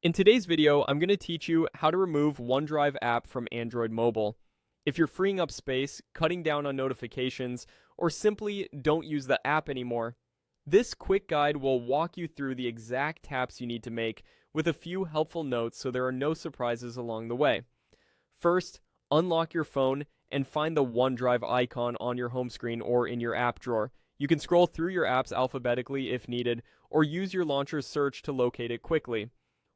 In today's video, I'm going to teach you how to remove OneDrive app from Android mobile. If you're freeing up space, cutting down on notifications, or simply don't use the app anymore, this quick guide will walk you through the exact taps you need to make with a few helpful notes so there are no surprises along the way. First, unlock your phone and find the OneDrive icon on your home screen or in your app drawer. You can scroll through your apps alphabetically if needed, or use your launcher's search to locate it quickly.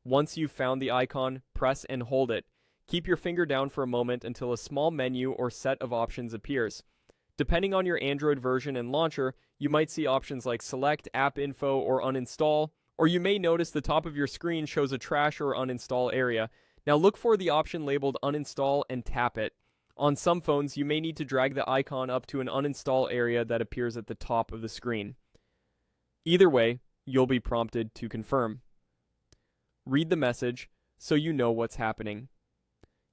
Once you've found the icon, press and hold it. Keep your finger down for a moment until a small menu or set of options appears. Depending on your Android version and launcher, you might see options like Select, App Info, or Uninstall, or you may notice the top of your screen shows a trash or uninstall area. Now look for the option labeled Uninstall and tap it. On some phones, you may need to drag the icon up to an uninstall area that appears at the top of the screen. Either way, you'll be prompted to confirm. Read the message so you know what's happening.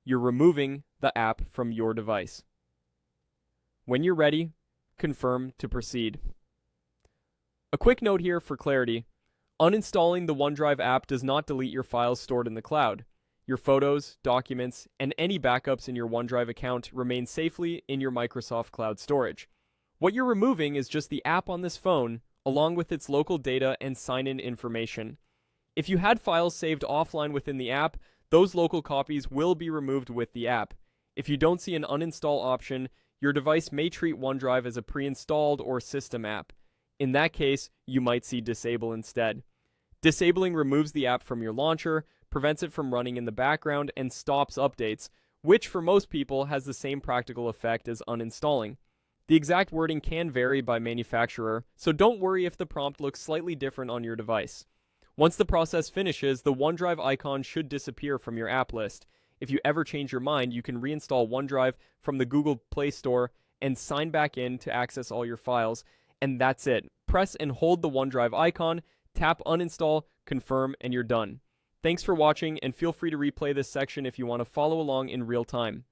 You're removing the app from your device. When you're ready, confirm to proceed. A quick note here for clarity. Uninstalling the OneDrive app does not delete your files stored in the cloud. Your photos, documents, and any backups in your OneDrive account remain safely in your Microsoft Cloud storage. What you're removing is just the app on this phone, along with its local data and sign-in information. If you had files saved offline within the app, those local copies will be removed with the app. If you don't see an uninstall option, your device may treat OneDrive as a pre-installed or system app. In that case, you might see disable instead. Disabling removes the app from your launcher, prevents it from running in the background, and stops updates, which for most people has the same practical effect as uninstalling. The exact wording can vary by manufacturer, so don't worry if the prompt looks slightly different on your device. Once the process finishes, the OneDrive icon should disappear from your app list. If you ever change your mind, you can reinstall OneDrive from the Google Play Store and sign back in to access all your files. And that's it. Press and hold the OneDrive icon, tap uninstall, confirm, and you're done. Thanks for watching, and feel free to replay this section if you want to follow along in real time.